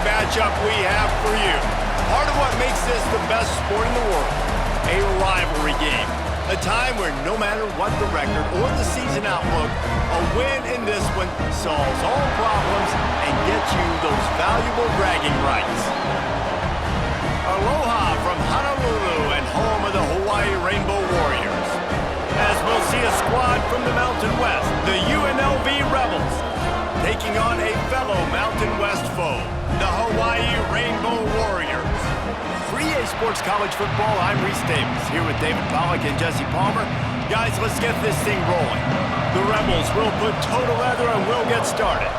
matchup we have for you. Part of what makes this the best sport in the world, a rivalry game. A time where no matter what the record or the season outlook, a win in this one solves all problems and gets you those valuable bragging rights. Aloha from Honolulu and home of the Hawaii Rainbow Warriors. As we'll see a squad from the Mountain West, the UNLV Rebels, taking on a fellow Mountain West foe, the Hawaii Rainbow Warriors. For EA Sports College Football, I'm Reese Davis, here with David Pollack and Jesse Palmer. Guys, let's get this thing rolling. The Rebels will put toe to leather and we'll get started.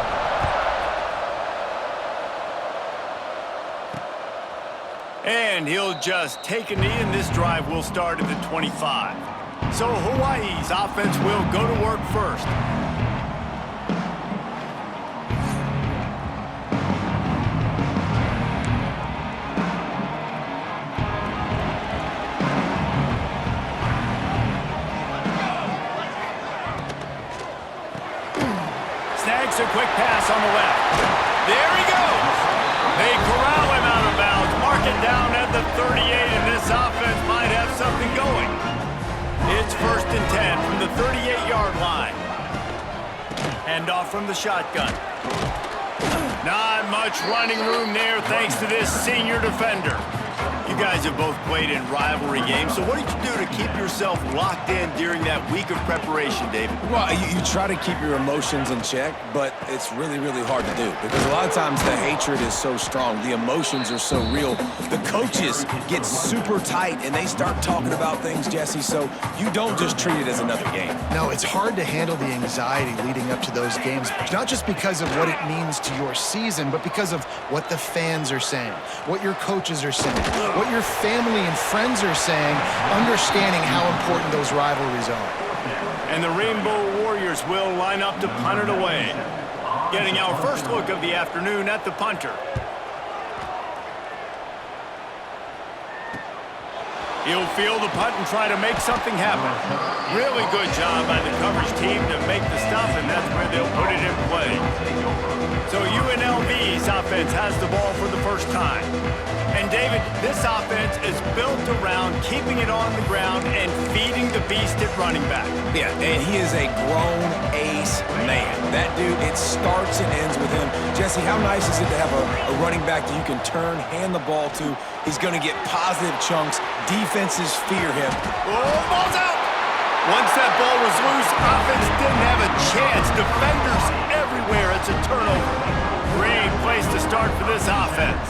And he'll just take a knee, and this drive will start at the 25. So Hawaii's offense will go to work first. Snags a quick pass on the left. There he goes. They corral him out of bounds. Mark it down at the 38, and this offense might have something going. It's 1st and 10 from the 38-yard line. Handoff from the shotgun. Not much running room there thanks to this senior defender. You guys have both played in rivalry games, so what did you do to keep yourself locked in during that week of preparation, David? Well, you try to keep your emotions in check, but it's really, really hard to do because a lot of times the hatred is so strong. The emotions are so real. The coaches get super tight, and they start talking about things, Jesse, so you don't just treat it as another game. No, it's hard to handle the anxiety leading up to those games, not just because of what it means to your season, but because of what the fans are saying, what your coaches are saying, what your family and friends are saying, understanding how important those rivalries are. And the Rainbow Warriors will line up to punt it away. Getting our first look of the afternoon at the punter. He'll field the punt and try to make something happen. Really good job by the coverage team to make the stop, and that's where they'll put it in play. So UNLV's offense has the ball for the first time. And David, this offense is built around keeping it on the ground and feeding the beast at running back. Yeah, and he is a grown ace man. That dude, it starts and ends with him. Jesse, how nice is it to have a running back that you can turn, hand the ball to? He's going to get positive chunks. Defenses fear him. Oh, ball's out! Once that ball was loose, offense didn't have a chance. Defenders everywhere. It's a turnover. Great place to start for this offense.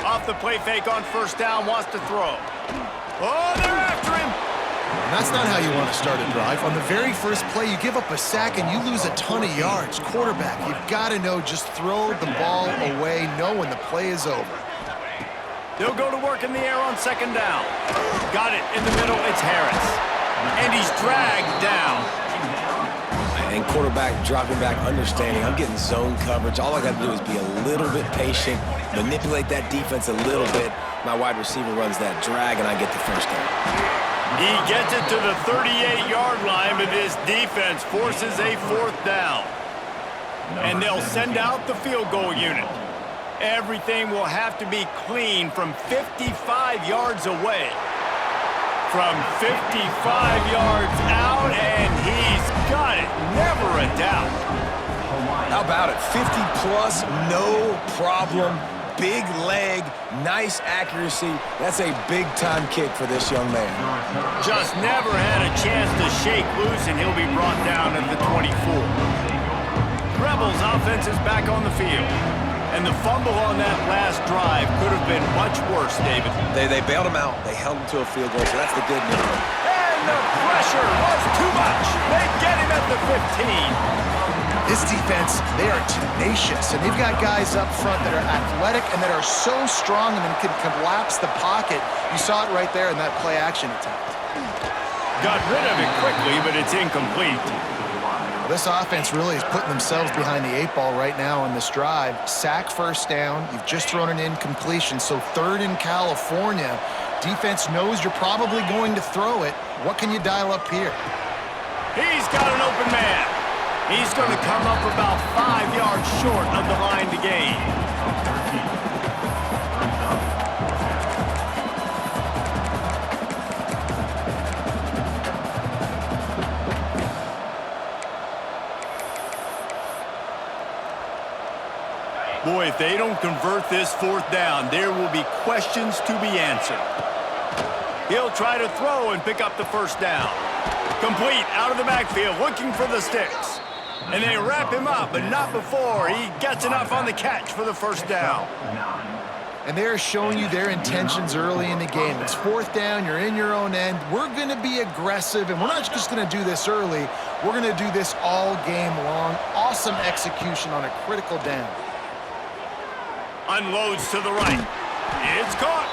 Off the play fake on first down, wants to throw. Oh, they're after him. And that's not how you want to start a drive. On the very first play, you give up a sack and you lose a ton of yards. Quarterback, you've got to know, just throw the ball away, know when the play is over. They'll go to work in the air on second down. Got it in the middle, it's Harris. And he's dragged down. And quarterback dropping back, understanding, I'm getting zone coverage. All I got to do is be a little bit patient, manipulate that defense a little bit. My wide receiver runs that drag, and I get the first down. He gets it to the 38-yard line, but this defense forces a 4th down. And they'll send out the field goal unit. Everything will have to be clean from 55 yards away. From 55 yards out, and he's got it. Never a doubt. How about it? 50-plus, no problem. Big leg, nice accuracy. That's a big-time kick for this young man. Just never had a chance to shake loose, and he'll be brought down at the 24. Rebels offense is back on the field. And the fumble on that last drive could have been much worse, David. They bailed him out. They held him to a field goal, so that's the good news. And the pressure was too much. They get him at the 15. This defense, they are tenacious, and they've got guys up front that are athletic and that are so strong and can collapse the pocket. You saw it right there in that play-action attempt. Got rid of it quickly, but it's incomplete. This offense really is putting themselves behind the 8 ball right now on this drive. Sack first down. You've just thrown an incompletion, so 3rd in California. Defense knows you're probably going to throw it. What can you dial up here? He's got an open man. He's going to come up about 5 yards short of the line to gain. Boy, if they don't convert this 4th down, there will be questions to be answered. He'll try to throw and pick up the 1st down. Complete out of the backfield, looking for the sticks. And they wrap him up, but not before he gets enough on the catch for the 1st down. And they're showing you their intentions early in the game. It's 4th down, you're in your own end. We're going to be aggressive, and we're not just going to do this early. We're going to do this all game long. Awesome execution on a critical down. Unloads to the right. It's caught.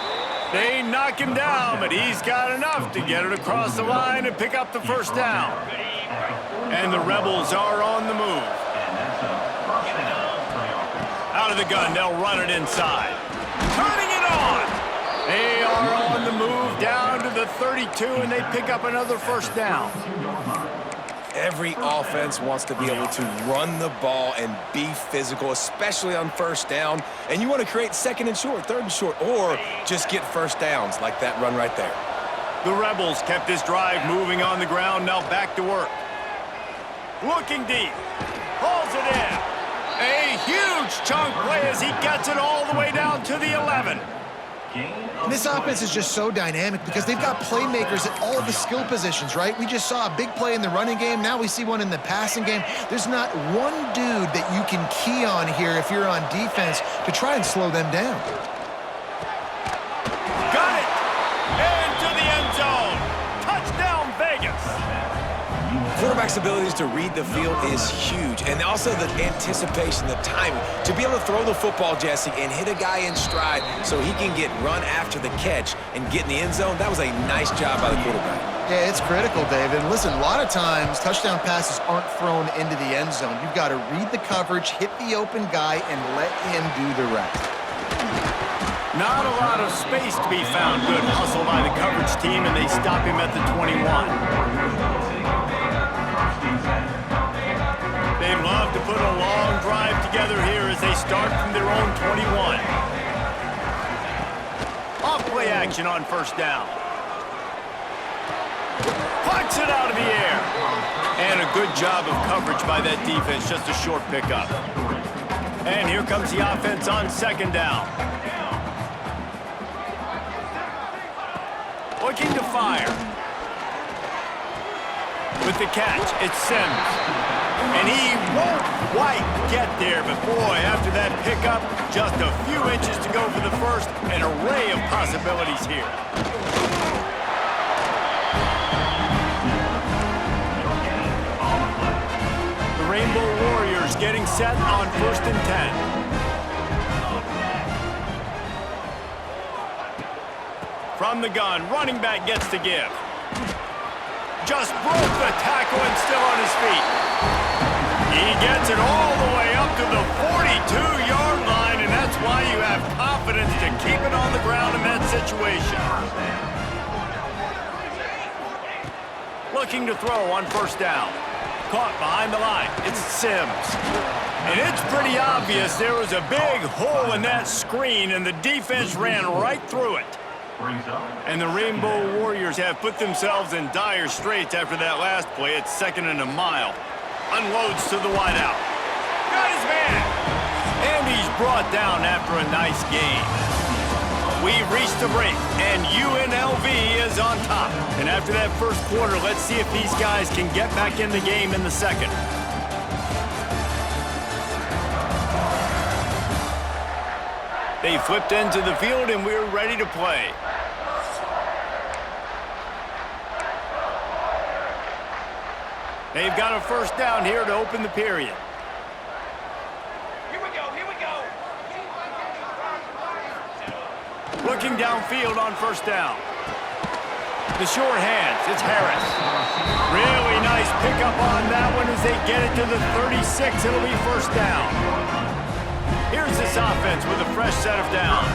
They knock him down, but he's got enough to get it across the line and pick up the 1st down. And the Rebels are on the move. Out of the gun, they'll run it inside. Turning it on. They are on the move down to the 32, and they pick up another 1st down. Every offense wants to be able to run the ball and be physical, especially on 1st down. And you want to create 2nd and short, 3rd and short, or just get 1st downs like that run right there. The Rebels kept this drive moving on the ground, now back to work. Looking deep. Hauls it in. A huge chunk play as he gets it all the way down to the 11. And this offense is just so dynamic because they've got playmakers at all of the skill positions, right? We just saw a big play in the running game. Now we see one in the passing game. There's not one dude that you can key on here if you're on defense to try and slow them down. Got it! Into the end zone. Touchdown, Vegas. Quarterback's abilities to read the field is huge, and also the anticipation, the timing. To be able to throw the football, Jesse, and hit a guy in stride so he can get run after the catch and get in the end zone, that was a nice job by the quarterback. Yeah, it's critical, David. And listen, a lot of times touchdown passes aren't thrown into the end zone. You've got to read the coverage, hit the open guy, and let him do the rest. Not a lot of space to be found. Good hustle by the coverage team, and they stop him at the 21. They love to put a long drive together here as they start from their own 21. Off-play action on 1st down. Pucks it out of the air. And a good job of coverage by that defense, just a short pickup. And here comes the offense on 2nd down. Looking to fire. With the catch, it's Sims. And he won't quite get there, but boy, after that pickup, just a few inches to go for the 1st, an array of possibilities here. The Rainbow Warriors getting set on 1st and 10. From the gun, running back gets to give. Just broke the tackle and still on his feet. He gets it all the way up to the 42-yard line, and that's why you have confidence to keep it on the ground in that situation. Looking to throw on 1st down. Caught behind the line. It's Sims. And it's pretty obvious there was a big hole in that screen, and the defense ran right through it. And the Rainbow Warriors have put themselves in dire straits after that last play. It's 2nd and a mile. Unloads to the wideout. Got his man. And he's brought down after a nice gain. We've reached the break, and UNLV is on top. And after that 1st quarter, let's see if these guys can get back in the game in the 2nd. They flipped into the field, and we're ready to play. They've got a 1st down here to open the period. Here we go. Looking downfield on 1st down. The short hands, it's Harris. Really nice pickup on that one as they get it to the 36. It'll be 1st down. Here's this offense with a fresh set of downs.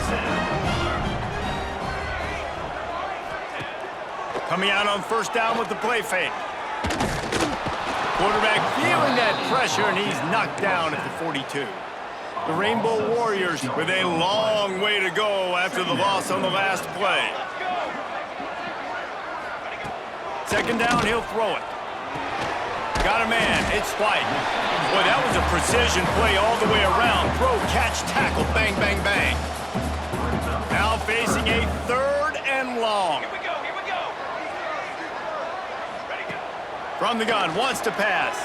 Coming out on 1st down with the play fake. Quarterback feeling that pressure, and he's knocked down at the 42. The Rainbow Warriors with a long way to go after the loss on the last play. Second down, he'll throw it. Got a man, it's White. Boy, that was a precision play all the way around. Throw, catch, tackle, bang, bang, bang. Now facing a 3rd and long. Here we go. From the gun, wants to pass.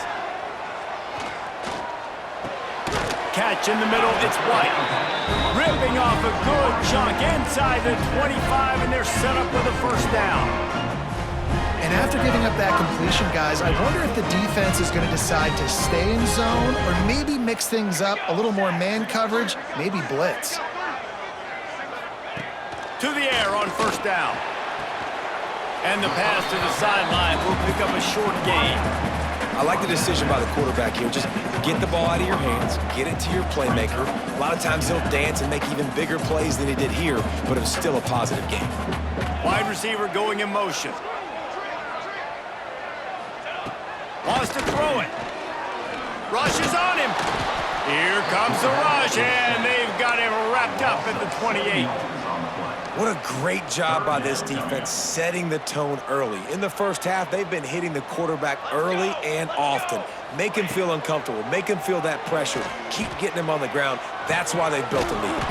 Catch in the middle, it's White. Ripping off a good chunk inside the 25, and they're set up with a first down. And after giving up that completion, guys, I wonder if the defense is going to decide to stay in zone or maybe mix things up, a little more man coverage, maybe blitz. To the air on first down. And the pass to the sideline will pick up a short gain. I like the decision by the quarterback here. Just get the ball out of your hands, get it to your playmaker. A lot of times he'll dance and make even bigger plays than he did here, but it was still a positive game. Wide receiver going in motion. Wants to throw it. Rush is on him. Here comes the rush, and they've got him wrapped up at the 28. What a great job by this defense setting the tone early. In the first half, they've been hitting the quarterback early and often. Make him feel uncomfortable. Make him feel that pressure. Keep getting him on the ground. That's why they've built a lead.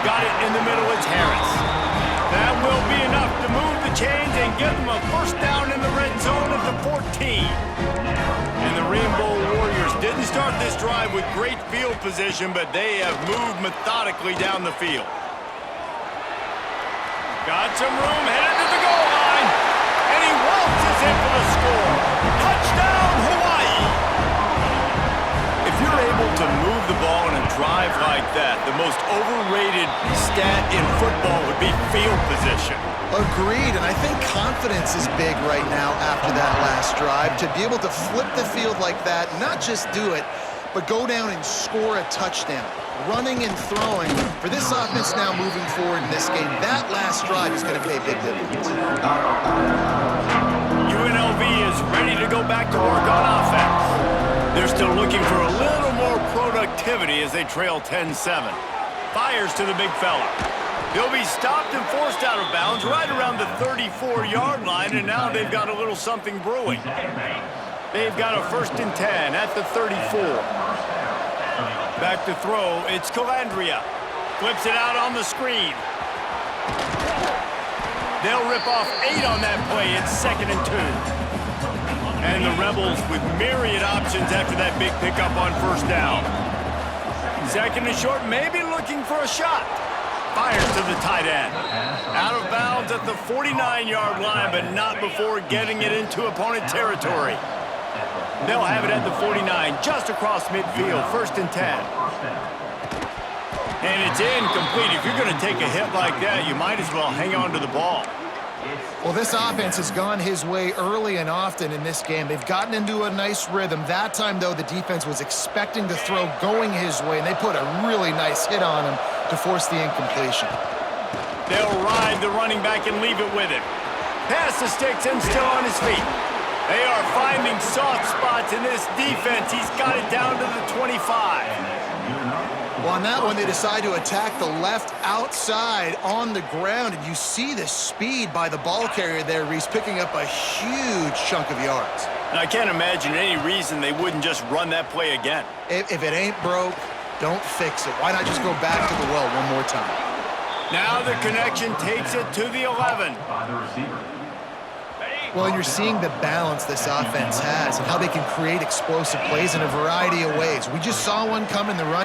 Got it in the middle. It's Harris. That will be enough to move the chains and give them a first down in the red zone at the 14. And the Rainbow Warriors didn't start this drive with great field position, but they have moved methodically down the field. Got some room, headed to the goal line, and he waltzes in for the score. Touchdown, Hawaii! If you're able to move the ball in a drive like that, the most overrated stat in football would be field position. Agreed, and I think confidence is big right now after that last drive. To be able to flip the field like that, not just do it, but go down and score a touchdown. Running and throwing, for this offense now moving forward in this game, that last drive is going to pay big dividends. UNLV is ready to go back to work on offense. They're still looking for a little more productivity as they trail 10-7. Fires to the big fella. They'll be stopped and forced out of bounds right around the 34-yard line, and now they've got a little something brewing. They've got a 1st and 10 at the 34. Back to throw, it's Calandria. Flips it out on the screen. They'll rip off 8 on that play. It's 2nd and 2. And the Rebels with myriad options after that big pickup on first down. 2nd and short, maybe looking for a shot. Fires to the tight end. Out of bounds at the 49-yard line, but not before getting it into opponent territory. They'll have it at the 49, just across midfield, 1st and 10. And it's incomplete. If you're going to take a hit like that, you might as well hang on to the ball. Well, this offense has gone his way early and often in this game. They've gotten into a nice rhythm. That time, though, the defense was expecting the throw going his way, and they put a really nice hit on him to force the incompletion. They'll ride the running back and leave it with him. Pass the sticks and still on his feet. They are finding soft spots in this defense. He's got it down to the 25. Well, on that one, they decide to attack the left outside on the ground, and you see the speed by the ball carrier there, Reese, picking up a huge chunk of yards. And I can't imagine any reason they wouldn't just run that play again. If it ain't broke, don't fix it. Why not just go back to the well one more time? Now the connection takes it to the 11. Well, and you're seeing the balance this offense has and how they can create explosive plays in a variety of ways. We just saw one come in the run.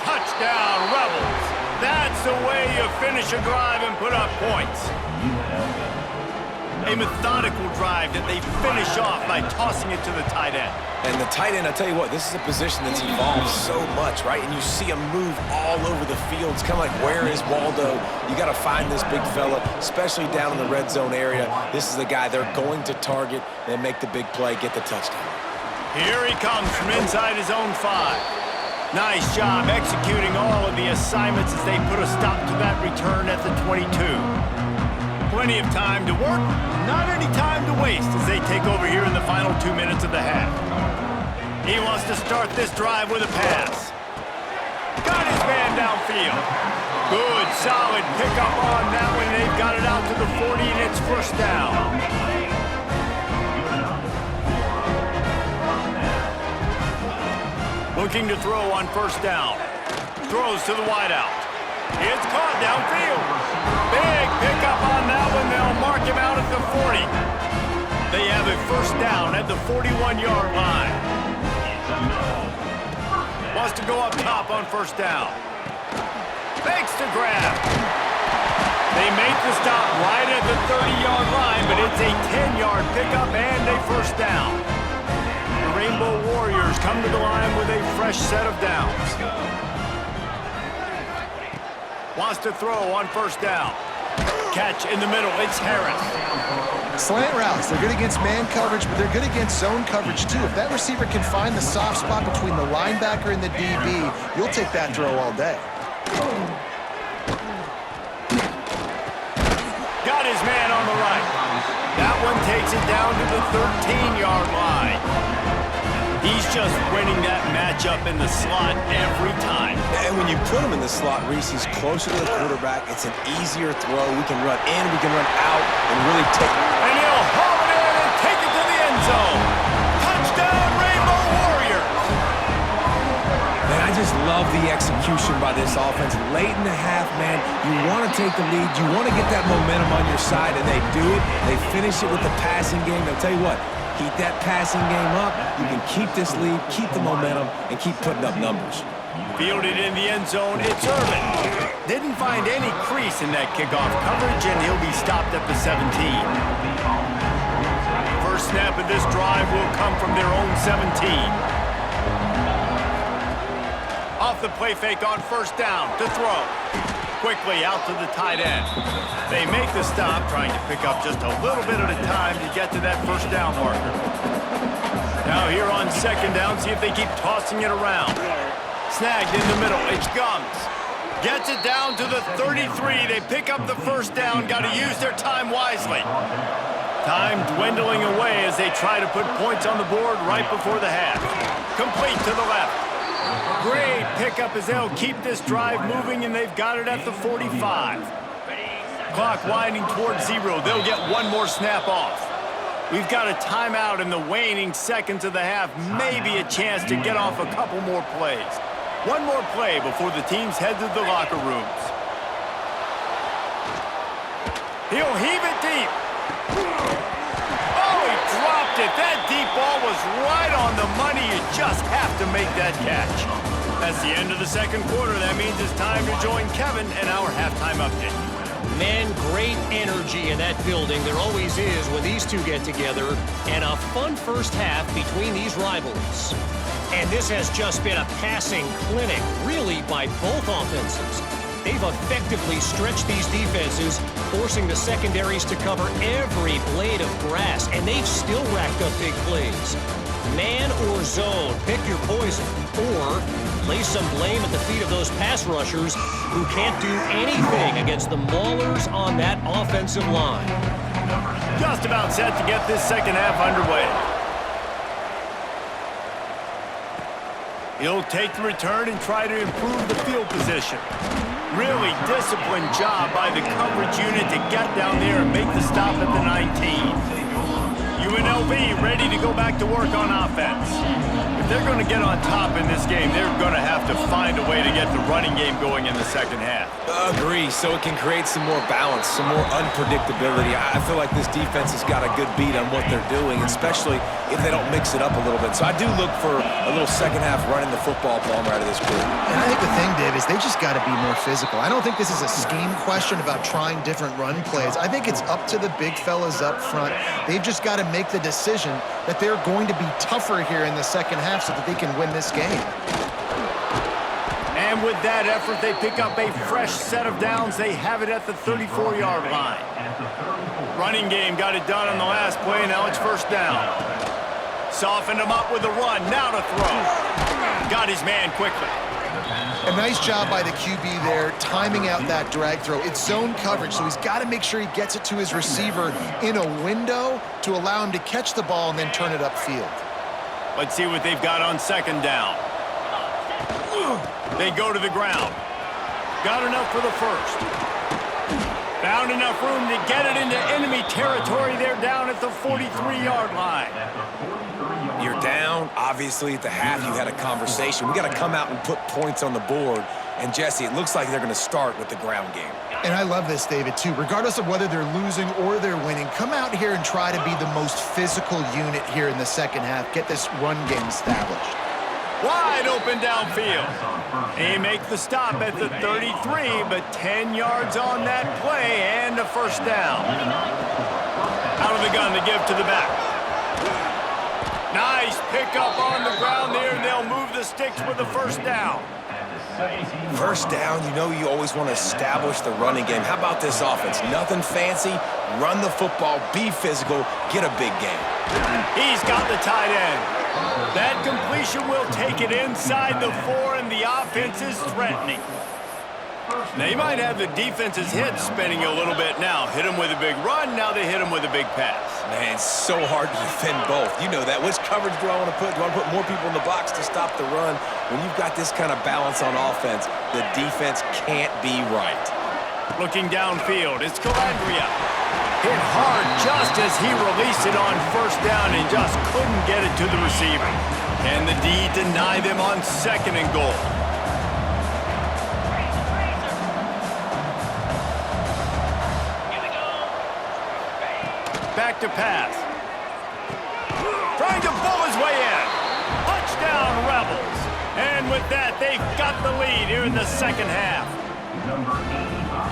Touchdown, Rebels. That's the way you finish a drive and put up points. A methodical drive that they finish off by tossing it to the tight end. And the tight end, I tell you what, this is a position that's evolved so much, right? And you see him move all over the field. It's kind of like, where is Waldo? You got to find this big fella, especially down in the red zone area. This is the guy they're going to target and make the big play, get the touchdown. Here he comes from inside his own 5. Nice job executing all of the assignments as they put a stop to that return at the 22. Plenty of time to work, not any time to waste as they take over here in the final 2 minutes of the half. He wants to start this drive with a pass. Got his man downfield. Good, solid pickup on that one. They've got it out to the 40, and it's first down. Looking to throw on first down. Throws to the wideout. It's caught downfield. Big pickup on that one. They'll mark him out at the 40. They have a first down at the 41-yard line. Wants to go up top on first down. Fakes to grab. They make the stop right at the 30-yard line, but it's a 10-yard pickup and a first down. The Rainbow Warriors come to the line with a fresh set of downs. Wants to throw on first down. Catch in the middle. It's Harris. Slant routes, they're good against man coverage, but they're good against zone coverage too. If that receiver can find the soft spot between the linebacker and the DB, you'll take that throw all day. Got his man on the right. That one takes it down to the 13-yard line. He's just winning that matchup in the slot every time. And when you put him in the slot, Reese, he's closer to the quarterback. It's an easier throw. We can run in, we can run out, and really take it. And he'll haul it in and take it to the end zone. Touchdown, Rainbow Warriors! Man, I just love the execution by this offense. Late in the half, man, you want to take the lead. You want to get that momentum on your side, and they do it. They finish it with the passing game. I'll tell you what, keep that passing game up. You can keep this lead, keep the momentum, and keep putting up numbers. Fielded in the end zone, it's Irvin. Didn't find any crease in that kickoff coverage, and he'll be stopped at the 17. First snap of this drive will come from their own 17. Off the play fake on first down to throw. Quickly out to the tight end. They make the stop, trying to pick up just a little bit at a time to get to that first down marker. Now here on second down, see if they keep tossing it around. Snagged in the middle, it's Gums. Gets it down to the 33. They pick up the first down, got to use their time wisely. Time dwindling away as they try to put points on the board right before the half. Complete to the left. Great pickup as they'll keep this drive moving, and they've got it at the 45. Clock winding towards 0. They'll get one more snap off. We've got a timeout in the waning seconds of the half. Maybe a chance to get off a couple more plays. One more play before the teams head to the locker rooms. He'll heave it deep. Oh, he dropped it. That deep ball was right on the money. You just have to make that catch. That's the end of the second quarter. That means it's time to join Kevin and our halftime update. Man, great energy in that building. There always is when these two get together. And a fun first half between these rivals. And this has just been a passing clinic, really, by both offenses. They've effectively stretched these defenses, forcing the secondaries to cover every blade of grass, and they've still racked up big plays. Man or zone, pick your poison, or lay some blame at the feet of those pass rushers who can't do anything against the maulers on that offensive line. Just about set to get this second half underway. He'll take the return and try to improve the field position. Really disciplined job by the coverage unit to get down there and make the stop at the 19. UNLV ready to go back to work on offense. If they're going to get on top in this game, they're going to have to find a way to get the running game going in the second half. Agree, so it can create some more balance, some more unpredictability. I feel like this defense has got a good beat on what they're doing, especially if they don't mix it up a little bit. So I do look for a little second half running the football Palmer out of this group. And I think the thing, Dave, is they just got to be more physical. I don't think this is a scheme question about trying different run plays. I think it's up to the big fellas up front. They've just got to make the decision that they're going to be tougher here in the second half so that they can win this game. And with that effort, they pick up a fresh set of downs. They have it at the 34-yard line. Running game got it done on the last play. Now it's first down. Softened him up with a run. Now to throw. Got his man quickly. A nice job by the QB there, timing out that drag throw. It's zone coverage, so he's got to make sure he gets it to his receiver in a window to allow him to catch the ball and then turn it upfield. Let's see what they've got on second down. They go to the ground. Got enough for the first. Found enough room to get it into enemy territory. They're down at the 43-yard line. You're down. Obviously, at the half, you had a conversation. We got to come out and put points on the board. And, Jesse, it looks like they're going to start with the ground game. And I love this, David, too. Regardless of whether they're losing or they're winning, come out here and try to be the most physical unit here in the second half. Get this run game established. Wide open downfield. They make the stop at the 33, but 10 yards on that play and a first down. Out of the gun to give to the back. Nice pickup on the ground there, and they'll move the sticks with the first down. First down, you know you always want to establish the running game. How about this offense? Nothing fancy. Run the football, be physical, get a big game. He's got the tight end. That completion will take it inside the 4, and the offense is threatening. Now, you might have the defense's head spinning a little bit now. Hit him with a big run, now they hit him with a big pass. Man, it's so hard to defend both. You know that. Which coverage do I want to put? Do I want to put more people in the box to stop the run? When you've got this kind of balance on offense, the defense can't be right. Looking downfield, it's Calandria. Hit hard just as he released it on first down and just couldn't get it to the receiver. Can the D deny them on second and goal? Back to pass. Trying to pull his way in. Touchdown, Rebels. And with that, they've got the lead here in the second half.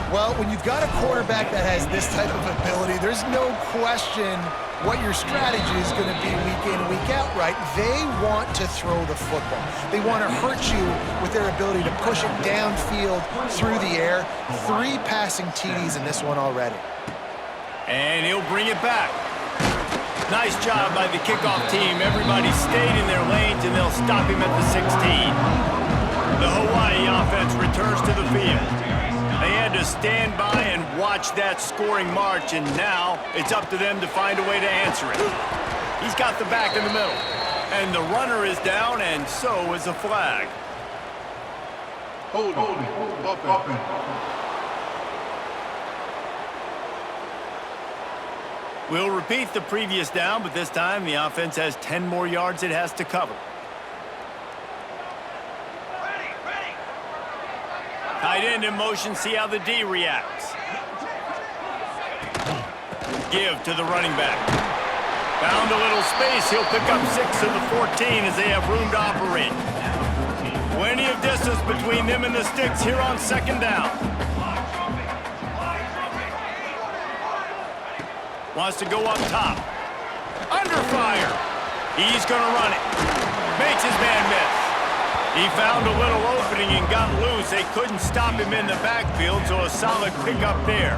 Well, when you've got a quarterback that has this type of ability, there's no question what your strategy is going to be week in, week out, right? They want to throw the football. They want to hurt you with their ability to push it downfield through the air. 3 passing TDs in this one already. And he'll bring it back. Nice job by the kickoff team. Everybody stayed in their lanes, and they'll stop him at the 16. The Hawaii offense returns to the field. They had to stand by and watch that scoring march, and now it's up to them to find a way to answer it. He's got the back in the middle, and the runner is down, and so is the flag. Hold it. We'll repeat the previous down, but this time the offense has 10 more yards it has to cover. Tight end in motion, see how the D reacts. Give to the running back. Found a little space, he'll pick up 6 of the 14 as they have room to operate. Plenty of distance between them and the sticks here on second down. Wants to go up top. Under fire. He's going to run it. Makes his man miss. He found a little opening and got loose. They couldn't stop him in the backfield, so a solid pickup there.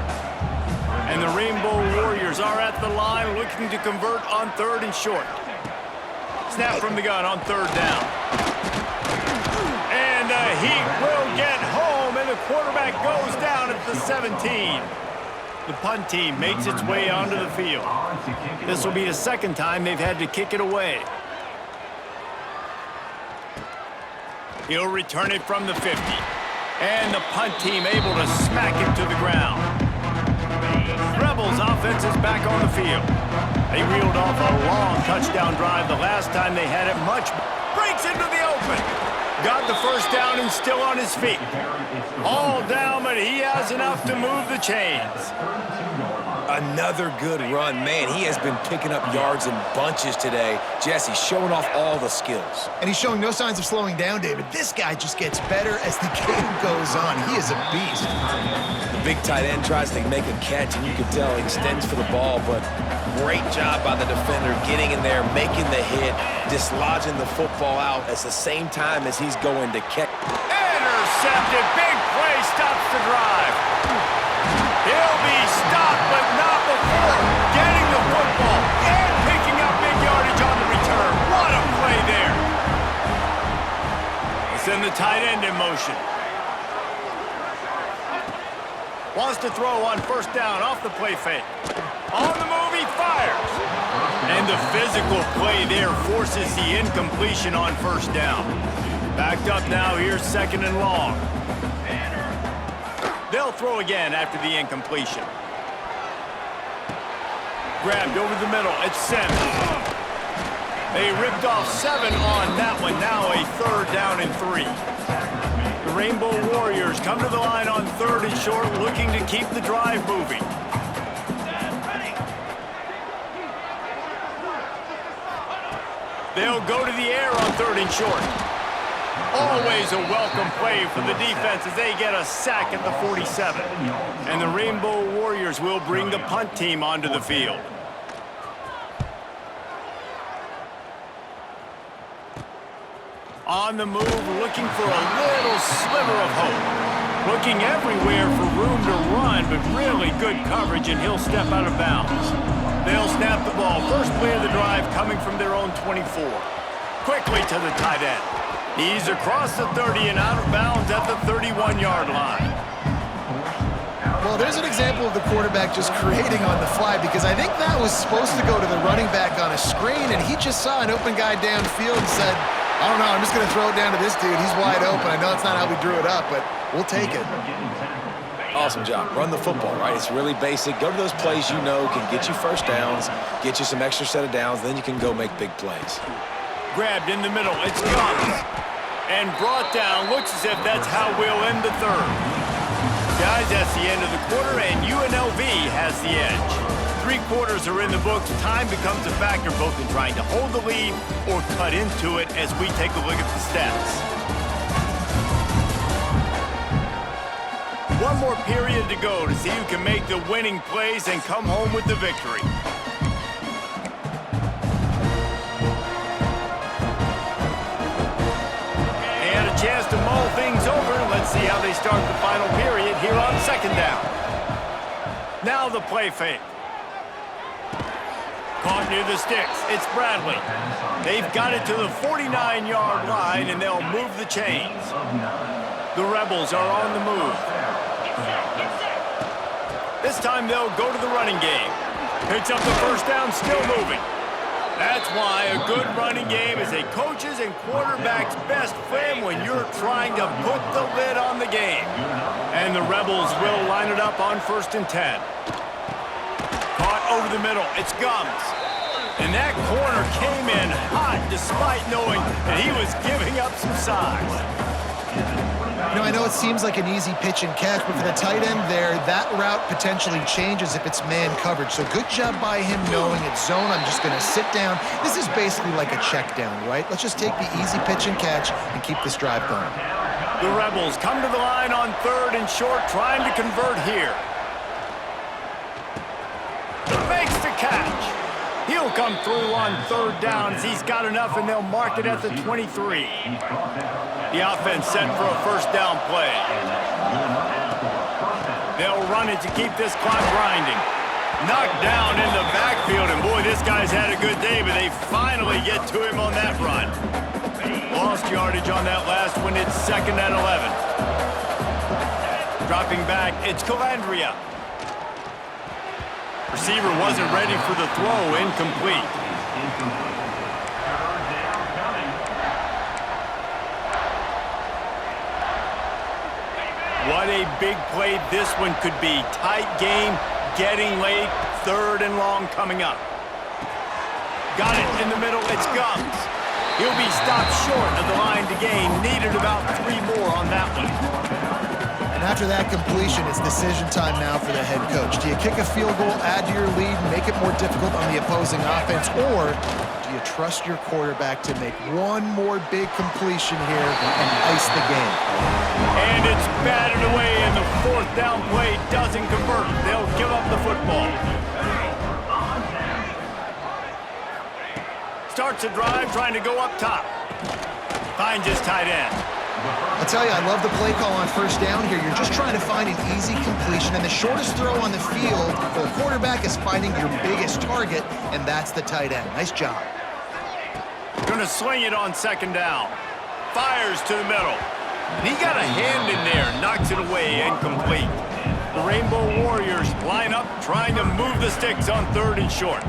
And the Rainbow Warriors are at the line looking to convert on third and short. Snap from the gun on third down. And he will get home, and the quarterback goes down at the 17. The punt team makes its way onto the field. This will be the second time they've had to kick it away. He'll return it from the 50. And the punt team able to smack him to the ground. Rebels offense is back on the field. They reeled off a long touchdown drive the last time they had it. Much breaks into the open. Got the first down and still on his feet. All down, but he has enough to move the chains. Another good run. Man, he has been picking up yards in bunches today. Jesse showing off all the skills. And he's showing no signs of slowing down, David. This guy just gets better as the game goes on. He is a beast. The big tight end tries to make a catch, and you can tell he extends for the ball, but great job by the defender getting in there, making the hit, dislodging the football out at the same time as he's going to catch. Intercepted. Big play stops the drive. He'll be stopped, but not before getting the football and picking up big yardage on the return. What a play there. The send the tight end in motion. Wants to throw on first down off the play fake. On the move, he fires. And the physical play there forces the incompletion on first down. Backed up now, here's second and long. They'll throw again after the incompletion. Grabbed over the middle, it's sent. They ripped off 7 on that one, now a third down and 3. The Rainbow Warriors come to the line on third and short, looking to keep the drive moving. They'll go to the air on third and short. Always a welcome play for the defense as they get a sack at the 47. And the Rainbow Warriors will bring the punt team onto the field. On the move, looking for a little sliver of hope. Looking everywhere for room to run, but really good coverage, and he'll step out of bounds. They'll snap the ball. First play of the drive coming from their own 24. Quickly to the tight end. He's across the 30 and out of bounds at the 31-yard line. Well, there's an example of the quarterback just creating on the fly, because I think that was supposed to go to the running back on a screen, and he just saw an open guy downfield and said, I don't know, I'm just going to throw it down to this dude. He's wide open. I know it's not how we drew it up, but we'll take it. Awesome job. Run the football, right? It's really basic. Go to those plays you know can get you first downs, get you some extra set of downs, then you can go make big plays. Grabbed in the middle. It's gone. And brought down. Looks as if that's how we'll end the third. Guys, that's the end of the quarter, and UNLV has the edge. 3 quarters are in the books. Time becomes a factor both in trying to hold the lead or cut into it as we take a look at the stats. One more period to go to see who can make the winning plays and come home with the victory. And a chance to mull things over. Let's see how they start the final period here on second down. Now the play fake. Caught near the sticks. It's Bradley. They've got it to the 49-yard line, and they'll move the chains. The Rebels are on the move. This time they'll go to the running game. Picks up the first down, still moving. That's why a good running game is a coach's and quarterback's best friend when you're trying to put the lid on the game. And the Rebels will line it up on 1st and 10. Caught over the middle. It's Gums. And that corner came in hot despite knowing that he was giving up some size. You know, I know it seems like an easy pitch and catch, but for the tight end there, that route potentially changes if it's man coverage. So good job by him knowing it's zone. I'm just going to sit down. This is basically like a check down, right? Let's just take the easy pitch and catch and keep this drive going. The Rebels come to the line on 3rd and short, trying to convert here. Makes the catch. He'll come through on 3rd down as he's got enough, and they'll mark it at the 23. The offense set for a first down play. They'll run it to keep this clock grinding. Knocked down in the backfield, and boy, this guy's had a good day, but they finally get to him on that run. Lost yardage on that last one. It's 2nd and 11. Dropping back, it's Calandria. Receiver wasn't ready for the throw, incomplete. What a big play this one could be. Tight game, getting late, 3rd and long coming up. Got it in the middle, it's Gums. He'll be stopped short of the line to gain. Needed about 3 more on that one. And after that completion, it's decision time now for the head coach. Do you kick a field goal, add to your lead, and make it more difficult on the opposing offense, or do you trust your quarterback to make one more big completion here and ice the game? And it's batted away, and the 4th down play doesn't convert. They'll give up the football. Starts a drive, trying to go up top. Finds his tight end. I'll tell you, I love the play call on 1st down here. You're just trying to find an easy completion, and the shortest throw on the field for a quarterback is finding your biggest target, and that's the tight end. Nice job. Going to swing it on 2nd down. fires to the middle. And he got a hand in there, knocks it away, incomplete. The Rainbow Warriors line up, trying to move the sticks on 3rd and short.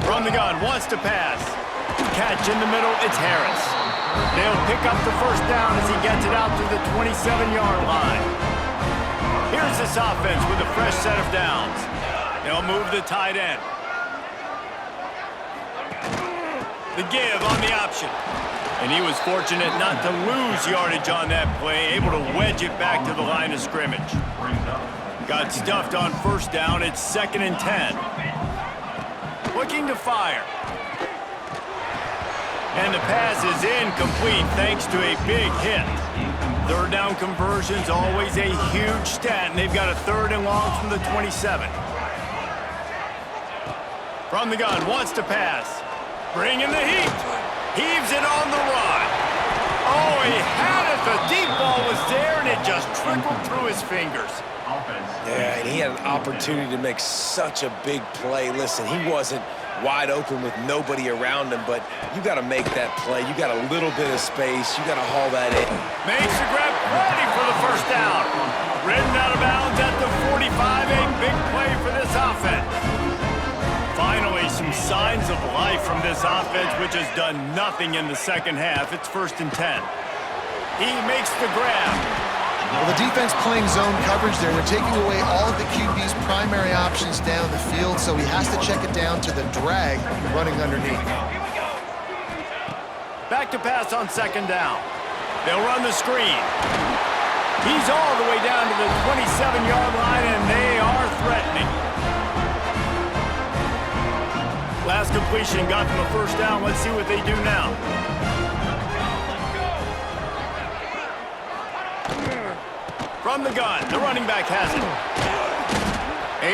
From the gun, wants to pass. Catch in the middle, it's Harris. They'll pick up the first down as he gets it out to the 27-yard line. Here's this offense with a fresh set of downs. They'll move the tight end. The give on the option. And he was fortunate not to lose yardage on that play, able to wedge it back to the line of scrimmage. Got stuffed on first down, it's 2nd and 10. Looking to fire. And the pass is incomplete thanks to a big hit. 3rd down conversion's always a huge stat, and they've got a 3rd and long from the 27. From the gun, wants to pass. Bringing the heat. Heaves it on the run. Oh, he had it. The deep ball was there, and it just trickled through his fingers. Yeah, and he had an opportunity to make such a big play. Listen, he wasn't wide open with nobody around him, but you got to make that play. You got a little bit of space. You got to haul that in. Makes the grab, ready for the first down. Ridden out of bounds at the 45, a big play for this offense. Finally, some signs of life from this offense, which has done nothing in the second half. It's 1st and 10. He makes the grab. Well, the defense playing zone coverage there. They're taking away all of the QB's primary options down the field, so he has to check it down to the drag running underneath. Back to pass on 2nd down. They'll run the screen. He's all the way down to the 27-yard line, and they are threatening. Last completion got them a first down. Let's see what they do now. From the gun, the running back has it.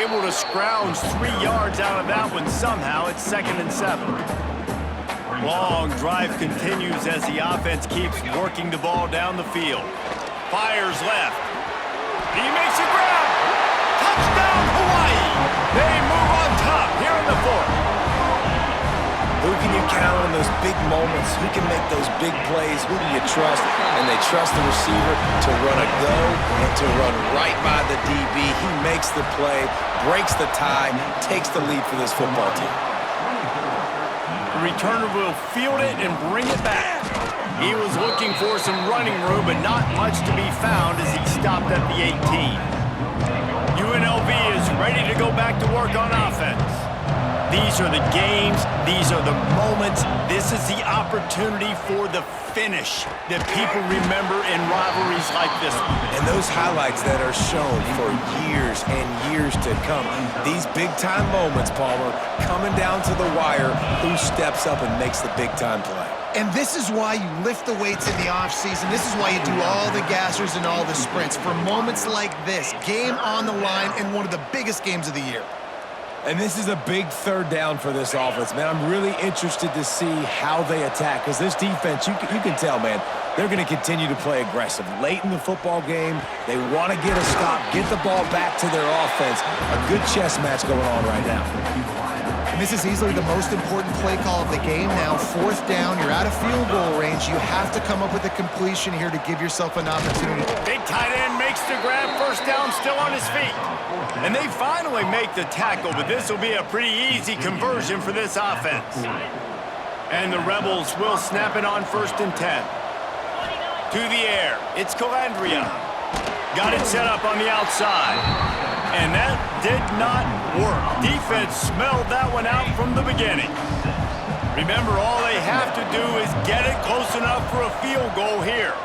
Able to scrounge 3 yards out of that one somehow. It's 2nd and 7. Long drive continues as the offense keeps working the ball down the field. Fires left. He makes a grab. Touchdown, Hawaii. They move on top here in the 4th. Who can you count on those big moments? Who can make those big plays? Who do you trust? And they trust the receiver to run a go and to run right by the DB. He makes the play, breaks the tie, takes the lead for this football team. The returner will field it and bring it back. He was looking for some running room, but not much to be found as he stopped at the 18. UNLV is ready to go back to work on offense. These are the games, these are the moments, this is the opportunity for the finish that people remember in rivalries like this one. And those highlights that are shown for years and years to come, these big-time moments, Palmer, coming down to the wire, who steps up and makes the big-time play. And this is why you lift the weights in the offseason. This is why you do all the gassers and all the sprints. For moments like this, game on the line in one of the biggest games of the year. And this is a big 3rd down for this offense, man. I'm really interested to see how they attack, because this defense, you can tell, man, they're going to continue to play aggressive. Late in the football game, they want to get a stop, get the ball back to their offense. A good chess match going on right now. And this is easily the most important play call of the game now. 4th down, you're out of field goal range. You have to come up with a completion here to give yourself an opportunity. Big tight end makes the grab, first down, still on his feet. And they finally make the tackle, but this will be a pretty easy conversion for this offense. And the Rebels will snap it on 1st and 10. To the air, it's Calandria. Got it set up on the outside. And that did not work. Defense smelled that one out from the beginning. Remember, all they have to do is get it close enough for a field goal here.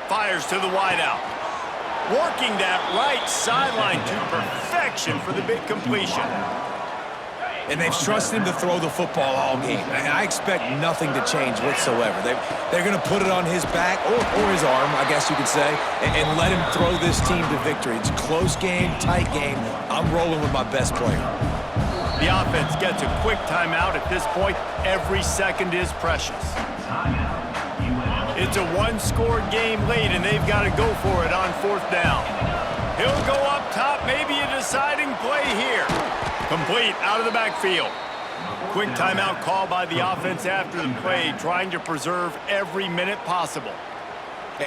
Fires to the wideout. Working that right sideline to perfection for the big completion. And they've trusted him to throw the football all game. And I expect nothing to change whatsoever. They're going to put it on his back, or his arm, I guess you could say, and let him throw this team to victory. It's a close game, tight game. I'm rolling with my best player. The offense gets a quick timeout. At this point, every second is precious. It's a one-score game late, and they've got to go for it on 4th down. He'll go up top, maybe a deciding play here. Complete out of the backfield. Quick timeout call by the offense after the play, trying to preserve every minute possible.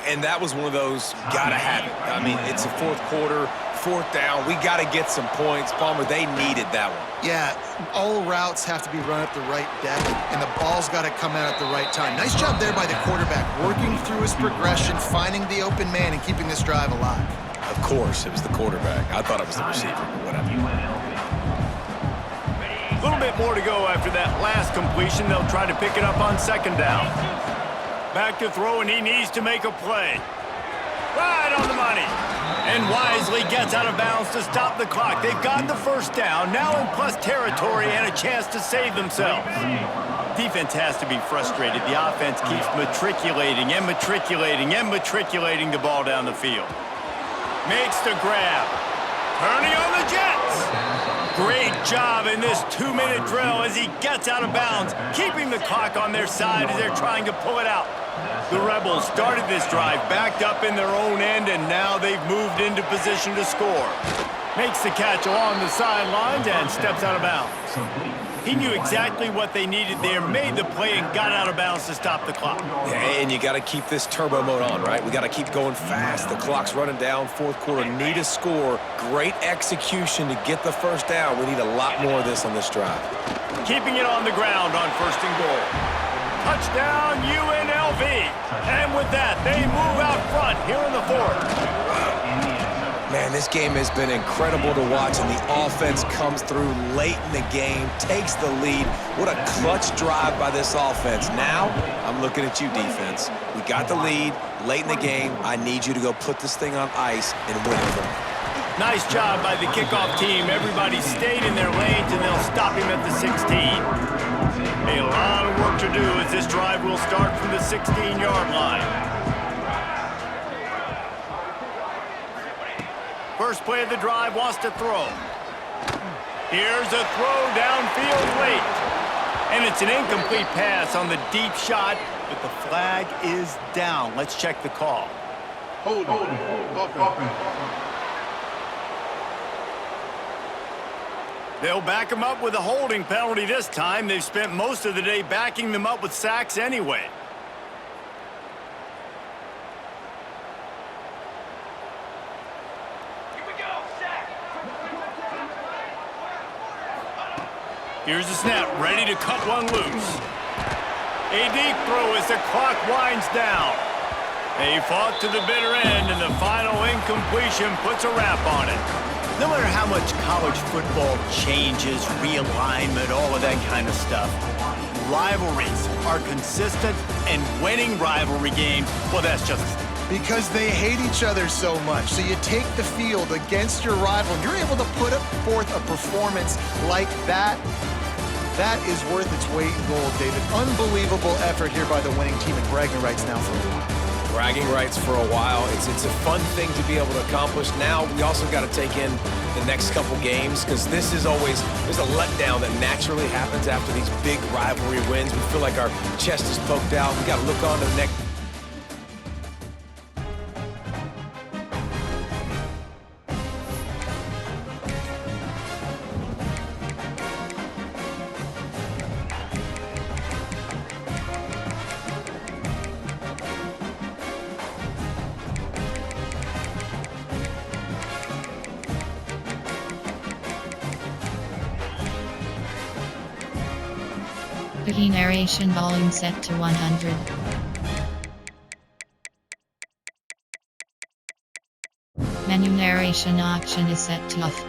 And that was one of those gotta have it. I mean, it's a fourth quarter, fourth down. We gotta get some points. Palmer, they needed that one. Yeah, all routes have to be run up the right depth, and the ball's got to come out at the right time. Nice job there by the quarterback, working through his progression, finding the open man, and keeping this drive alive. Of course, it was the quarterback. I thought it was the receiver, but whatever. A little bit more to go after that last completion. They'll try to pick it up on second down. Back to throw, and he needs to make a play. Right on the money. And wisely gets out of bounds to stop the clock. They've got the first down, now in plus territory and a chance to save themselves. Defense has to be frustrated. The offense keeps matriculating and matriculating and matriculating the ball down the field. Makes the grab. Turning on the Jets. Great job in this 2-minute drill as he gets out of bounds, keeping the clock on their side as they're trying to pull it out. The Rebels started this drive backed up in their own end, and now they've moved into position to score. Makes the catch along the sidelines and steps out of bounds. He knew exactly what they needed there, made the play, and got out of bounds to stop the clock. Yeah, and you got to keep this turbo mode on, right? We got to keep going fast. The clock's running down. Fourth quarter, need a score. Great execution to get the first down. We need a lot more of this on this drive. Keeping it on the ground on first and goal. Touchdown, UNLV. And with that, they move out front here in the fourth. Man, this game has been incredible to watch, and the offense comes through late in the game, takes the lead. What a clutch drive by this offense. Now, I'm looking at you, defense. We got the lead late in the game. I need you to go put this thing on ice and win it for me. Nice job by the kickoff team. Everybody stayed in their lanes, and they'll stop him at the 16. A lot of work to do as this drive will start from the 16-yard line. First play of the drive wants to throw. Here's a throw downfield late. And it's an incomplete pass on the deep shot, but the flag is down. Let's check the call. Hold on. They'll back him up with a holding penalty this time. They've spent most of the day backing them up with sacks anyway. Here's the snap, ready to cut one loose. A deep throw as the clock winds down. They fought to the bitter end, and the final incompletion puts a wrap on it. No matter how much college football changes, realignment, all of that kind of stuff, rivalries are consistent, and winning rivalry games, well, that's just... Because they hate each other so much. So you take the field against your rival, and you're able to put forth a performance like that. That is worth its weight in gold, David. Unbelievable effort here by the winning team, and bragging rights now for a while. Bragging rights for a while. It's a fun thing to be able to accomplish. Now we also got to take in the next couple games, because this is always, there's a letdown that naturally happens after these big rivalry wins. We feel like our chest is poked out. We got to look on to the next. Key narration volume set to 100. Menu narration option is set to off.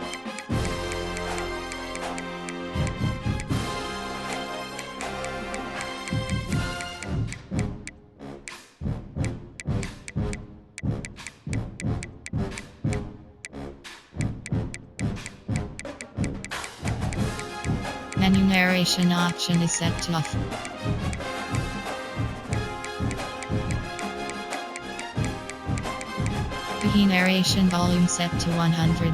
Menu narration option is set to off. Key narration volume set to 100.